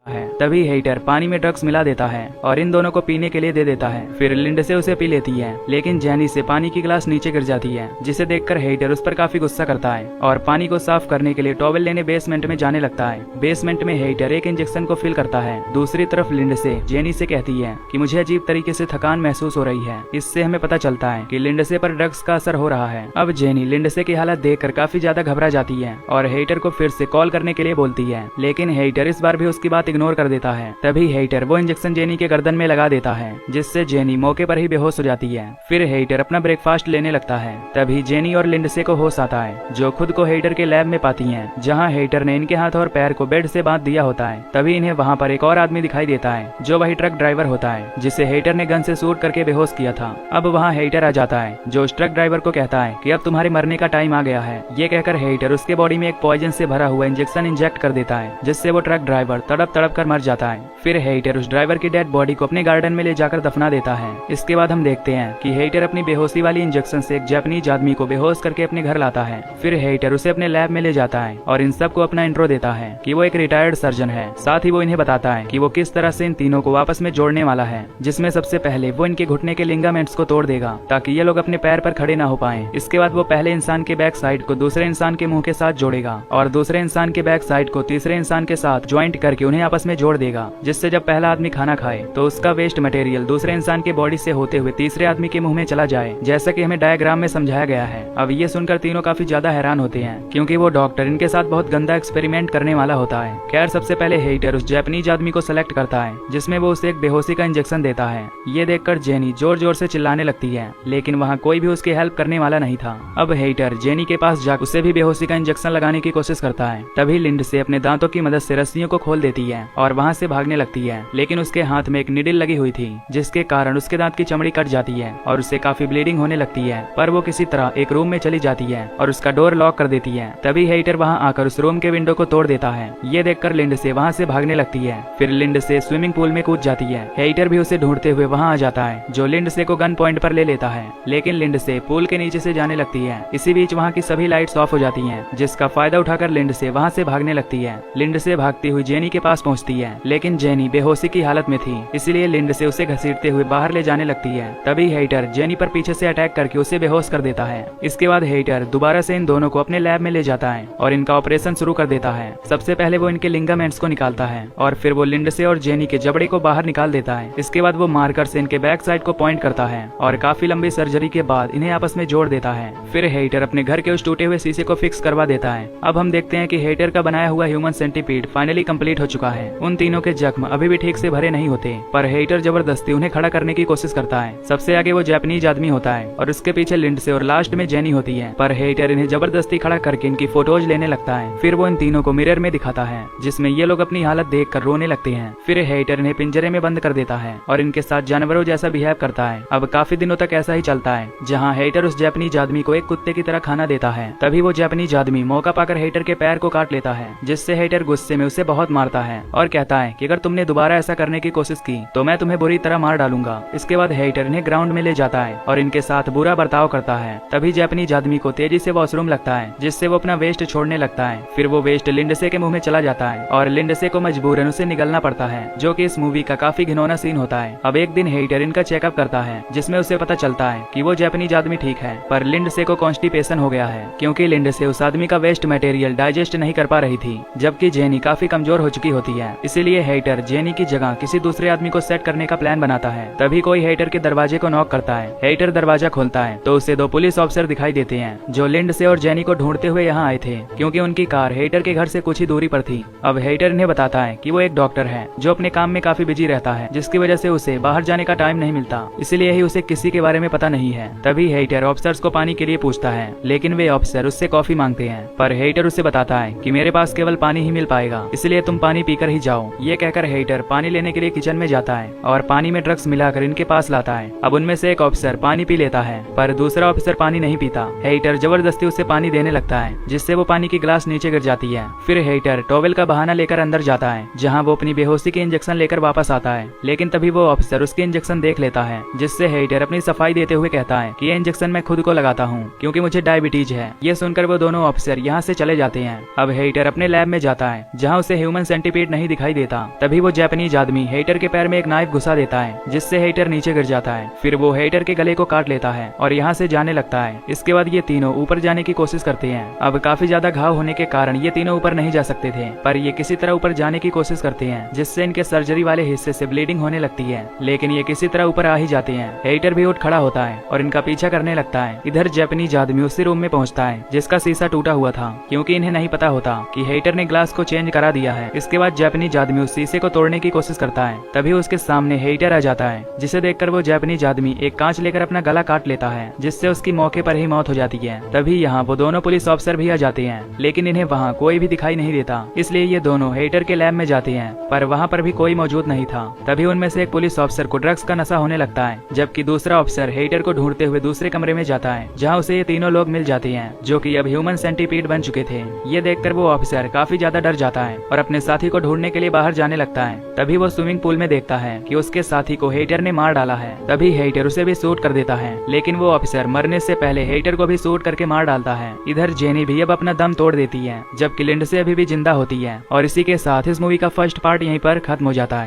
है। तभी हेटर पानी में ड्रग्स मिला देता है और इन दोनों को पीने के लिए दे देता है। फिर लिंडसे उसे पी लेती है, लेकिन जेनी से पानी की गिलास नीचे गिर जाती है, जिसे देखकर हेटर उस पर काफी गुस्सा करता है और पानी को साफ करने के लिए टॉवेल लेने बेसमेंट में जाने लगता है। बेसमेंट में हेटर एक इंजेक्शन को फिल करता है। दूसरी तरफ लिंडसे जेनी से कहती है कि मुझे अजीब तरीके से थकान महसूस हो रही है। इससे हमें पता चलता है कि लिंडसे पर ड्रग्स का असर हो रहा है। अब जेनी लिंडसे की हालत देखकर काफी ज्यादा घबरा जाती है और हेटर को फिर से कॉल करने के लिए बोलती है, लेकिन हेटर इस बार भी उसकी बात इग्नोर कर देता है। तभी हेटर वो इंजेक्शन जेनी के गर्दन में लगा देता है, जिससे जेनी मौके पर ही बेहोश हो जाती है। फिर हेटर अपना ब्रेकफास्ट लेने लगता है। तभी जेनी और लिंडसे को होश आता है, जो खुद को हेटर के लैब में पाती हैं, जहां हेटर ने इनके हाथ और पैर को बेड से बांध दिया होता है। तभी इन्हें वहां पर एक और आदमी दिखाई देता है, जो वही ट्रक ड्राइवर होता है जिसे हेटर ने गन से शूट करके बेहोश किया था। अब वहाँ हेटर आ जाता है, जो उस ट्रक ड्राइवर को कहता है कि अब तुम्हारे मरने का टाइम आ गया है। ये कहकर हेटर उसके बॉडी में एक पॉइजन से भरा हुआ इंजेक्शन इंजेक्ट कर देता है, जिससे वो ट्रक ड्राइवर तड़प तड़प कर मर जाता है। फिर हेटर उस ड्राइवर की डेड बॉडी को अपने गार्डन में ले जाकर दफना देता है। इसके बाद हम देखते हैं कि हेटर अपनी बेहोशी वाली इंजेक्शन से एक जापानीज आदमी को बेहोश करके अपने घर लाता है। फिर हेटर उसे अपने लैब में ले जाता है और इन सबको अपना इंट्रो देता है कि वो एक रिटायर्ड सर्जन है। साथ ही वो इन्हें बताता है कि वो किस तरह से इन तीनों को आपस में जोड़ने वाला है, जिसमें सबसे पहले वो इनके घुटने के लिगामेंट्स को तोड़ देगा ताकि ये लोग अपने पैर पर खड़े ना हो पाए। इसके बाद वो पहले इंसान के बैक साइड को दूसरे इंसान के मुंह के साथ जोड़ेगा और दूसरे इंसान के बैक साइड को तीसरे इंसान के साथ ज्वाइंट करके उन्हें आपस में जोड़ देगा, जिससे जब पहला आदमी खाना खाए तो उसका वेस्ट मटेरियल दूसरे इंसान के बॉडी से होते हुए तीसरे आदमी के मुंह में चला जाए, जैसा कि हमें डायग्राम में समझाया गया है। अब ये सुनकर तीनों काफी ज्यादा हैरान होते हैं, क्योंकि वो डॉक्टर इनके साथ बहुत गंदा एक्सपेरिमेंट करने वाला होता है। खैर, सबसे पहले हेटर उस जापानीज आदमी को सेलेक्ट करता है, जिसमें वो उसे एक बेहोशी का इंजेक्शन देता है। ये देखकर जेनी जोर जोर से चिल्लाने लगती है, लेकिन वहाँ कोई भी उसकी हेल्प करने वाला नहीं था। अब हेटर जेनी के पास जाकर उसे भी बेहोशी का इंजेक्शन लगाने की कोशिश करता है। तभी लिंडसे अपने दांतों की मदद से रस्सियों को खोल देती है और वहाँ से भागने लगती है, लेकिन उसके हाथ में एक निडल लगी हुई थी, जिसके कारण उसके दांत की चमड़ी कट जाती है और उससे काफी ब्लीडिंग होने लगती है। पर वो किसी तरह एक रूम में चली जाती है और उसका डोर लॉक कर देती है। तभी हेटर वहाँ आकर उस रूम के विंडो को तोड़ देता है। ये देखकर लिंडसे वहाँ से भागने लगती है। फिर लिंडसे स्विमिंग पूल में कूद जाती है। हेटर भी उसे ढूंढते हुए वहाँ आ जाता है, जो लिंडसे को गन पॉइंट पर ले लेता है, लेकिन लिंडसे पूल के नीचे से जाने लगती है। इसी बीच वहाँ की सभी लाइट्स ऑफ हो जाती हैं, जिसका फायदा उठाकर लिंडसे वहाँ से भागने लगती है। लिंडसे भागती हुई जेनी के पास पहुँचती है, लेकिन जेनी बेहोशी की हालत में थी, इसलिए लिंडसे उसे घसीटते हुए बाहर ले जाने लगती है। तभी हेटर जेनी पर पीछे से अटैक करके उसे बेहोश कर देता है। इसके बाद हेटर दोबारा से इन दोनों को अपने लैब में ले जाता है और इनका ऑपरेशन शुरू कर देता है। सबसे पहले वो इनके लिगामेंट्स को निकालता है और फिर वो लिंडसे और जेनी के जबड़े को बाहर निकाल देता है। इसके बाद वो मार्कर से इनके बैक साइड को पॉइंट करता है और काफी लंबी सर्जरी के बाद इन्हें आपस में जोड़ देता है। फिर हेटर अपने घर के उस टूटे हुए शीशे को फिक्स करवा देता है। अब हम देखते हैं कि हेटर का बनाया हुआ ह्यूमन सेंटीपीड फाइनली कंप्लीट हो चुका है। उन तीनों के जख्म अभी भी ठीक से भरे नहीं होते, पर हेटर जबरदस्ती उन्हें खड़ा करने की कोशिश करता है। सबसे आगे वो जापानीज आदमी होता है और उसके पीछे लिंडसे और लास्ट में जेनी होती है, पर हेटर इन्हें जबरदस्ती खड़ा करके इनकी फोटोज लेने लगता है। फिर वो इन तीनों को मिरर में दिखाता है, जिसमें ये लोग अपनी हालत देखकर रोने लगते हैं। फिर हेटर इन्हें पिंजरे में बंद कर देता है और इनके साथ जानवरों जैसा बिहेव करता है। अब काफी दिनों तक ऐसा ही चलता है, जहाँ हेटर उस जापानीज आदमी को एक कुत्ते की तरह खाना देता है। तभी वो जापानीज आदमी मौका पाकर हेटर के पैर को काट लेता है, जिससे हेटर गुस्से में उसे बहुत मारता है और कहता है कि अगर तुमने दोबारा ऐसा करने की कोशिश की तो मैं तुम्हें बुरी तरह मार डालूंगा। इसके बाद हेटर इन्हें ग्राउंड में ले जाता है और इनके साथ बुरा बर्ताव करता है। तभी जापानीज आदमी को तेजी से वॉशरूम लगता है, जिससे वो अपना वेस्ट छोड़ने लगता है। फिर वो वेस्ट लिंडसे के मुंह में चला जाता है और लिंडसे को मजबूरन उसे निगलना पड़ता है, जो कि इस मूवी का काफी घिनौना सीन होता है। अब एक दिन हेटर इनका चेकअप करता है, जिसमें उसे पता चलता है कि वो जापानीज आदमी ठीक है, पर लिंडसे को कॉन्स्टिपेशन हो गया है, क्योंकि लिंडसे उस आदमी का वेस्ट मटेरियल डाइजेस्ट नहीं कर पा रही थी, जबकि जेनी काफी कमजोर हो चुकी होती है। इसीलिए हेटर जेनी की जगह किसी दूसरे आदमी को सेट करने का प्लान बनाता है। तभी कोई हेटर के दरवाजे को नॉक करता है। हेटर दरवाजा खोलता है तो उसे 2 पुलिस ऑफिसर दिखाई देते हैं, जो लिंडसे और जेनी को ढूंढते हुए यहाँ आए थे, क्योंकि उनकी कार हेटर के घर से कुछ ही दूरी पर थी। अब हेटर इन्हें बताता है कि वो एक डॉक्टर है, जो अपने काम में काफी बिजी रहता है, जिसकी वजह से उसे बाहर जाने का टाइम नहीं मिलता, इसलिए ही उसे किसी के बारे में पता नहीं है। तभी हेटर ऑफिसर्स को पानी के लिए पूछता है, लेकिन वे ऑफिसर उससे कॉफी मांगते हैं, पर हेटर उसे बताता है कि मेरे पास केवल पानी ही मिल पाएगा, इसलिए तुम पानी पीकर ही जाओ। ये कहकर हेटर पानी लेने के लिए किचन में जाता है और पानी में ड्रग्स मिलाकर इनके पास लाता है। अब उनमें से एक ऑफिसर पानी पी लेता है, पर दूसरा ऑफिसर पानी नहीं पीता। हेटर जबरदस्ती उसे पानी देने लगता है, जिससे वो पानी की गिलास नीचे गिर जाती है। फिर हेटर टॉवेल का बहाना लेकर अंदर जाता है, जहाँ वो अपनी बेहोशी के इंजेक्शन लेकर वापस आता है, लेकिन तभी वो ऑफिसर उसके इंजेक्शन देख लेता है, जिससे हेटर अपनी सफाई देते हुए कहता है कि ये इंजेक्शन मैं खुद को लगाता हूँ, क्योंकि मुझे डायबिटीज है। ये सुनकर वो दोनों ऑफिसर यहाँ से चले जाते हैं। अब हेटर अपने लैब में जाता है, जहाँ उसे ह्यूमन सेंटीपीड नहीं नहीं दिखाई देता। तभी वो जापानीज आदमी हेटर के पैर में एक नाइफ घुसा देता है, जिससे हेटर नीचे गिर जाता है। फिर वो हेटर के गले को काट लेता है और यहाँ से जाने लगता है। इसके बाद ये तीनों ऊपर जाने की कोशिश करते हैं। अब काफी ज्यादा घाव होने के कारण ये तीनों ऊपर नहीं जा सकते थे, पर ये किसी तरह ऊपर जाने की कोशिश करते हैं, जिससे इनके सर्जरी वाले हिस्से से ब्लीडिंग होने लगती है। लेकिन ये किसी तरह ऊपर आ ही जाते हैं। हेटर भी उठ खड़ा होता है और इनका पीछा करने लगता है। इधर जापानीज आदमी उसी रूम में पहुंचता है जिसका शीशा टूटा हुआ था, क्योंकि इन्हें नहीं पता होता कि हेटर ने ग्लास को चेंज करा दिया है। इसके बाद जापानीज आदमी उस शीशे को तोड़ने की कोशिश करता है। तभी उसके सामने हेटर आ जाता है, जिसे देखकर वो जापानीज आदमी एक कांच लेकर अपना गला काट लेता है, जिससे उसकी मौके पर ही मौत हो जाती है। तभी यहाँ वो दोनों पुलिस ऑफिसर भी आ जाते हैं, लेकिन इन्हें वहाँ कोई भी दिखाई नहीं देता। इसलिए ये दोनों हेटर के लैब में जाते हैं, पर वहाँ पर भी कोई मौजूद नहीं था। तभी उनमें से एक पुलिस ऑफिसर को ड्रग्स का नशा होने लगता है, जबकि दूसरा ऑफिसर हेटर को ढूंढते हुए दूसरे कमरे में जाता है, जहाँ उसे ये तीनों लोग मिल जाते हैं, जो कि अब ह्यूमन सेंटीपीड बन चुके थे। ये देखकर वो ऑफिसर काफी ज्यादा डर जाता है और अपने साथी को ढूंढने के लिए बाहर जाने लगता है। तभी वो स्विमिंग पूल में देखता है कि उसके साथी को हेटर ने मार डाला है। तभी हेटर उसे भी शूट कर देता है, लेकिन वो ऑफिसर मरने से पहले हेटर को भी शूट करके मार डालता है। इधर जेनी भी अब अपना दम तोड़ देती है, जबकि लिंडसे अभी भी जिंदा होती है। और इसी के साथ इस मूवी का फर्स्ट पार्ट यहीं पर खत्म हो जाता है।